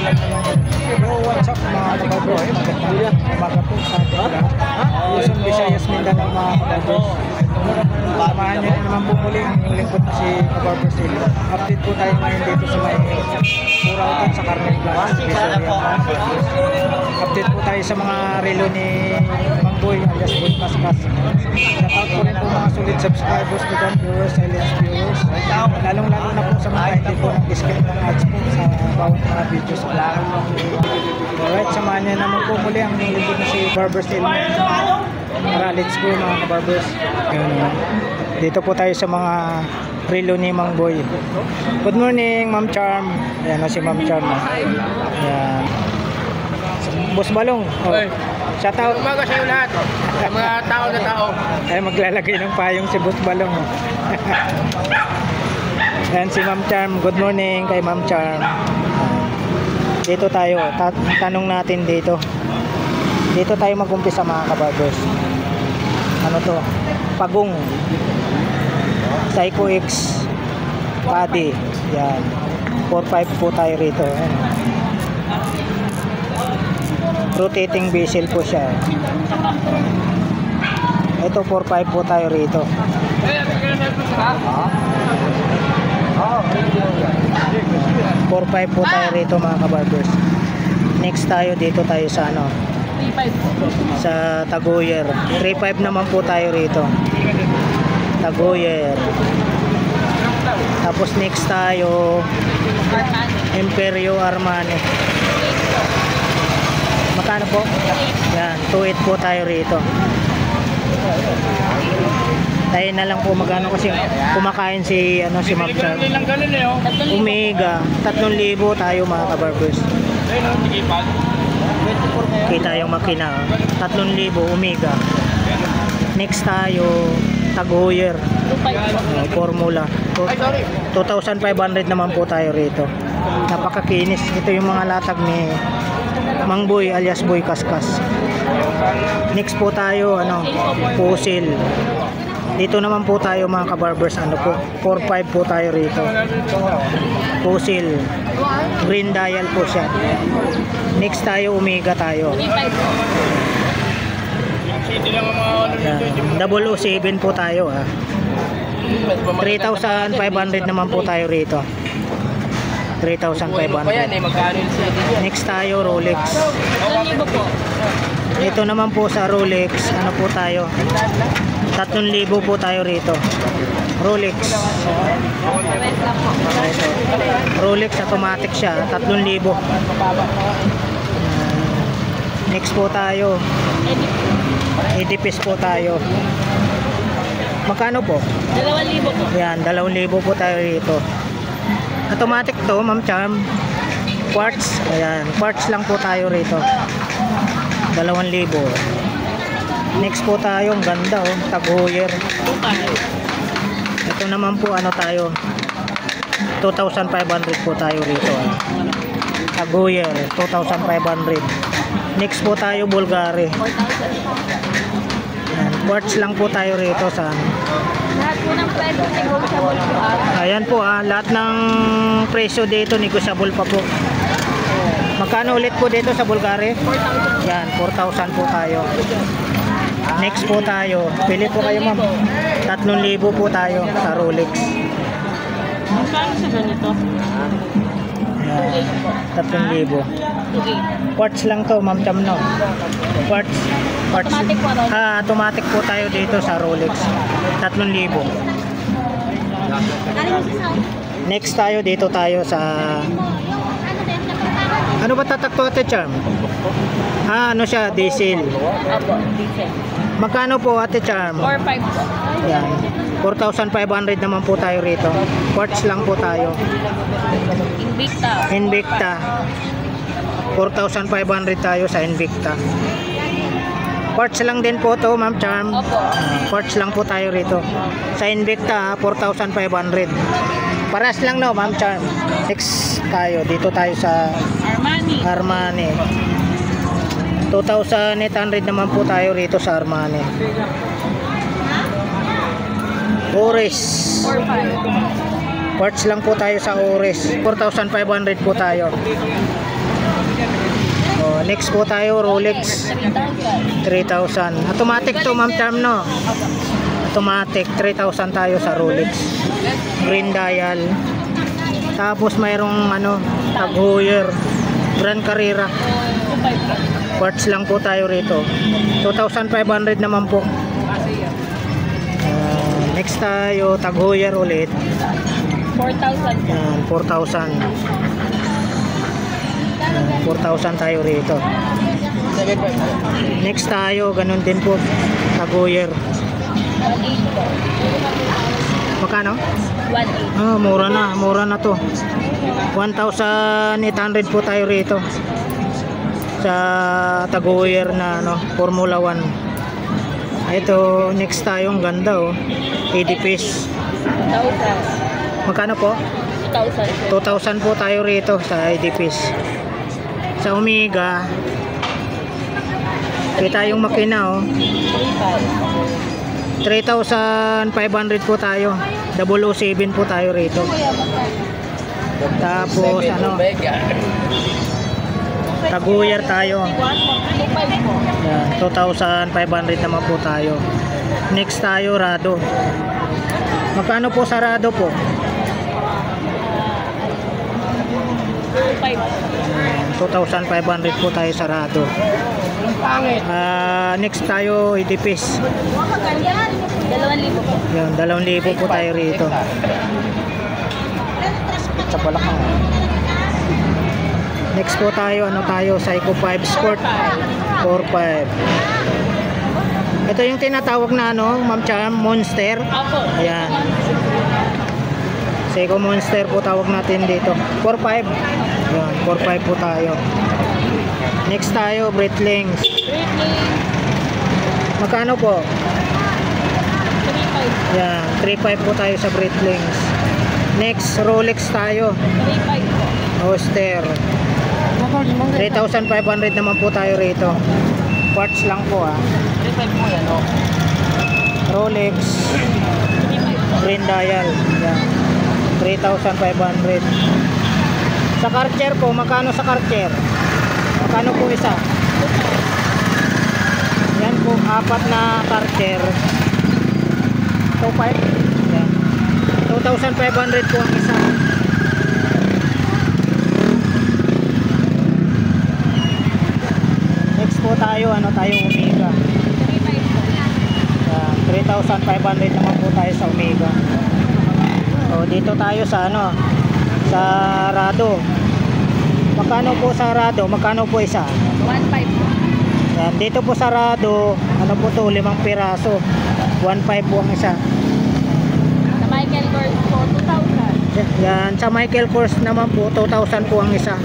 Hello, what's up mga kababoy? Umaga po sa ating Luzon, Visayas, Mindanao mga kababoy. Samahan nyo rin naman po muli ang inyong lingkod na si Kabarber Sil. Update po tayo ngayon dito sa may Purautan sa Carmen Plaza. Update po tayo sa mga relo ni Mang Boy alias Boy Kaskas. Shoutout po rin po mga solid subscribers po dyan, viewers, silence viewers. Lalong-lalo na po sa mga hindi po nag-skip ng ads po sa bawat mga videos po. Alright, samahan nyo naman po muli ang inyong lingkod na si Barber Sil. Tara, let's go mga kabarbers. Dito po tayo sa mga relo ni Mang Boy. Good morning, Ma'am Charm. Ayan o si Ma'am Charm. Ayan. Boss Balong. Oh. Shout out. Umaga sa iyo lahat. Sa mga tao na tao. Ay, maglalagay ng payong si Boss Balong. Ayan si Ma'am Charm. Good morning kay Ma'am Charm. Dito tayo. Tanong natin dito. Dito tayo mag-umpisa mga kabarbers. Ano to? Pagong. Psycho X Paddy. Yan. 4.5 po tayo rito. Ayan. Rotating bezel po siya. Ito 4.5 po tayo rito. 4.5 po tayo rito mga kabarbers. Next tayo dito tayo sa ano, 3.5 sa Taguyer. 3.5 naman po tayo rito. Taguyer. Tapos next tayo Imperio Armani. Magkano po? Yan, 2.8 po tayo rito. Tayo na lang po magano kasi kumakain si ano si Ma'am Char. Omega, 3,000 tayo mga kabarbers. Kita yung makina, 3,000 Omega. Next tayo Taguyer, Formula 2,500 naman po tayo rito. Napakakinis. Ito yung mga latag ni Mang Boy alias Boy Kaskas. Next po tayo ano, Fossil. Dito naman po tayo mga kabarbers, ano po, 4.5 po tayo rito. Fossil. Green dial po siya. Next tayo Omega tayo. Yan. 007 po tayo ha. 3,500 naman po tayo rito. 3,500. Next tayo Rolex. Ito naman po sa Rolex, ano po tayo, 3,000 po tayo rito. Rolex. Rolex automatic siya, 3,000. Next po tayo Edipis po tayo. Magkano po? 2,000 po. Yan, 2,000 po tayo rito. Automatic to, Ma'am Charm. Quartz. Ayan, quartz lang po tayo rito. 2,000. Next po tayo, ang ganda oh, Taguyer. Ito naman po ano tayo, 2,500 po tayo rito. Taguyer, 2,500. Next po tayo Bulgari. Ayan, quartz lang po tayo rito sa Lahat po ng presyo negotiable po. ayan po lahat ng presyo dito negotiable pa po. Magkano ulit po dito sa Bulgari? 4,000. Yan, 4,000 po tayo. Next po tayo, pili po kayo ma'am. 3,000 po tayo sa Rolex. Magkano sa ganito? Yan, 3,000. 2,800. Quartz lang to, Ma'am Cham, no? Quartz. Automatic po ito. Automatic po tayo dito sa Rolex. 3,000. Next tayo, dito tayo sa... Ano ba tatakto Ate Charm? Ano siya? Diesel. Apo, diesel. Magkano po Ate Charm? 4,500 po. Yan. 4,500 naman po tayo rito. Quartz lang po tayo. Invicta. Invicta. 4,500 tayo sa Invicta. Quartz lang din po to, Ma'am Charm. Opo. Quartz lang po tayo rito. Sa Invicta, 4,500. Paras lang no, Ma'am Charm. Next tayo, dito tayo sa Armani. Armani. 2,800 naman po tayo rito sa Armani. Oris. 4,500. Parts lang po tayo sa Ores. 4,500 po tayo. Oh, next po tayo, Rolex. 3,000. Automatic to, Ma'am Charm, no? Automatic, 3,000 tayo sa Rolex. Green dial. Tapos mayroong ano, Tag Heuer. Grand Carrera. Parts lang po tayo rito. 2,500 naman po. Next tayo, Tag Heuer ulit. 4,000. Yan, 4,000. 4,000 tayo rito. Next tayo, ganun din po. Tag Heuer. 1,800. Makano? 1,800. Ah, mura na to. 1,800 po tayo rito. Sa Tag Heuer na ano, Formula 1. Ito, next tayo, ang ganda oh. 80 piece. 1,000. Magkano po? 2,000. 2,000 po tayo rito sa 80 piece. Sa Omega, kita yung makina oh. 3,500 po tayo. 007 po tayo rito. Tapos ano, Tag Heuer tayo. Yan, 2,500 naman po tayo. Next tayo, Rado. Magkano po sa Rado po? 2,500 po tayo sa Rado. Next tayo, 80 piece. 2,000 po. Yan, 2,000 po tayo rito. Sa Balakang. Next po tayo, ano tayo? Seiko 5 Sport. 4,500. Ito yung tinatawag na ano, Ma'am Cham, Monster. Apo. Ayan. Seiko Monster po tawag natin dito. 4,500. Ayan, 4,500 po tayo. Next tayo, Breitling. Magkano po? 3,500. Ayan, 3,500 po tayo sa Breitling. Next, Rolex tayo. 3,500 po. Oster. 3,500 naman po tayo rito. Parts lang po 3,500 po yan, oh. Rolex. 3,500 po. Green dial. Yan. 3,500. Sa Cartier po, magkano sa Cartier? Magkano po isa? Yan po, 4 na Cartier. 2,500. Yan. 2,500 po ang isa. Next po tayo, ano tayo, Omega. 3,500 po. Yan, 3,500 naman po tayo sa Omega. So, dito tayo sa ano, sa Rado. Magkano po sa Rado? Magkano po isa? 1,500 po. Yan, dito po sa Rado, ano po to, 5 piraso. 1,500 po ang isa. Sa Michael Kors po, 2,000. Yan, sa Michael Kors naman po, 2,000 po ang isa.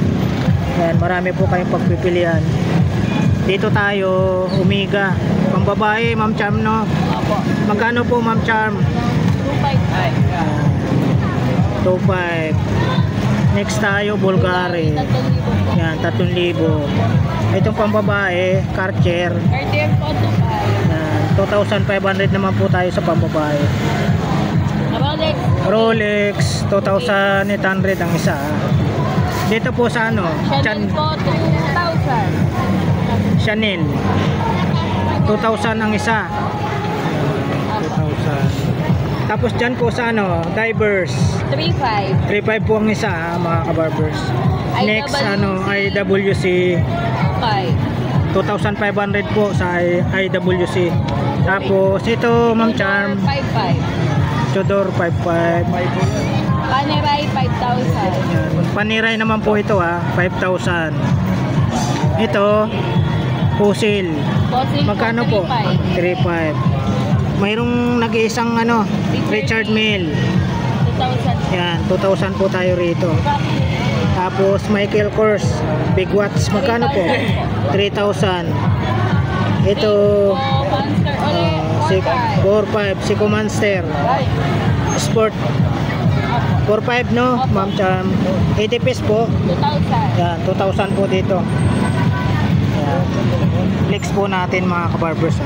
Yan, marami po kayong pagpipilian. Dito tayo, Omega. Pang babae, Ma'am Charm, no? Apo. Magkano po, Ma'am Charm? 2,500. 2,500. Next tayo, Bulgari. 3,000 po. Yan, 3,000. Itong pang babae, Cartier. Cartier po, 2,500. Yan, 2,500 naman po tayo sa pang babae. Rolex. Rolex, 2,800 ang isa. Dito po sa ano, Chanel po, 2,000. Chanel. 2,000 ang isa. 2,000. Tapos dyan po sa ano, Divers. 3,500. 3,500 po ang isa mga kabarbers. Next ano, IWC. 2,500 po sa IWC. Tapos ito, Ma'am Charm, 5,500. Tudor 5,500. Panerai, 5,000. Yan. Paniray naman po ito 5,000. Ito, Fossil. Fossil Magkano po? 3,500. 3,500. Mayroong nag-iisang ano, Richard Mille. 2,000. Yan, 2,000 po tayo rito. Tapos Michael Kors, Big Watch. Magkano po? 3,000. Ito, Monster ulit, 4,500. 4,500. Seiko Monster. Sport. 4,500 no, Ma'am Charm. 80 piece po. 2,000. Yan, 2,000 po dito. Yan. Flex po natin mga kabarbers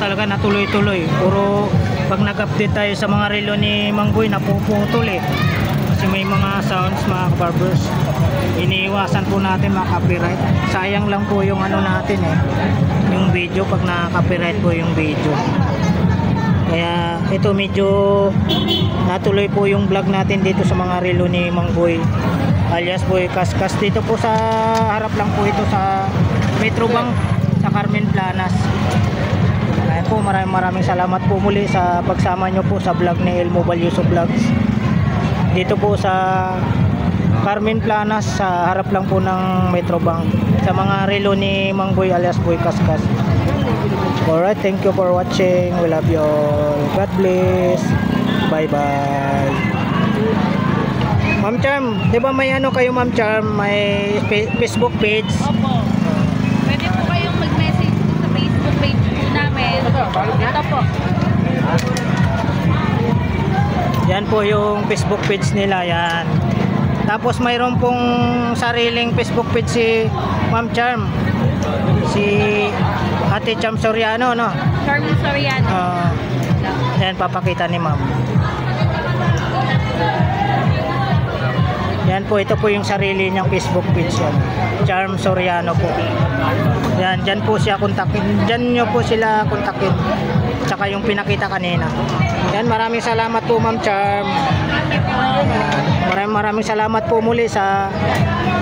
talaga na tuloy-tuloy. Puro pag nag-update tayo sa mga relo ni Mang Boy, napuputol eh. Kasi may mga sounds mga kabarbers. Iniiwasan po natin maka-copyright. Sayang lang po yung ano natin eh. Yung video pag na-copyright po yung video. Kaya ito medyo natuloy po yung vlog natin dito sa mga relo ni Mang Boy alias Boy Kaskas. Dito po sa harap lang po ito sa Metro Bank sa Carmen Planas. Kaya po maraming salamat po muli sa pagsama nyo po sa vlog ni Elmo Balyoso Vlogs. Dito po sa Carmen Planas sa harap lang po ng Metro Bank sa mga relo ni Mang Boy alias Boy Kaskas. Alright, thank you for watching. We love you all. God bless. Bye bye. Ma'am Charm, di ba may ano kayo Ma'am Charm? May Facebook page? Opo. Pwede po kayong mag-message sa Facebook page po namin. Ito po. Yan po yung Facebook page nila. Yan. Tapos mayroon pong sariling Facebook page si Ma'am Charm. Si Ate Cham Soriano, no? Charmin Soriano. Yan, papakita ni Ma'am. Yan po, ito po yung sarili niyang Facebook page yan. Charm Soriano po. Yan, dyan po siya kontakin. Dyan nyo po sila kontakin. Tsaka yung pinakita kanina. Yan, maraming salamat po Ma'am Charm. Maraming salamat po muli sa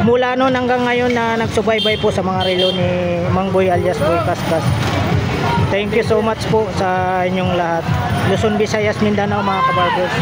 mula noon hanggang ngayon na nagsubaybay po sa mga relo ni Mang Boy alias Boy Kaskas. Thank you so much po sa inyong lahat. Luzon, Visayas, Mindanao mga kabarbers.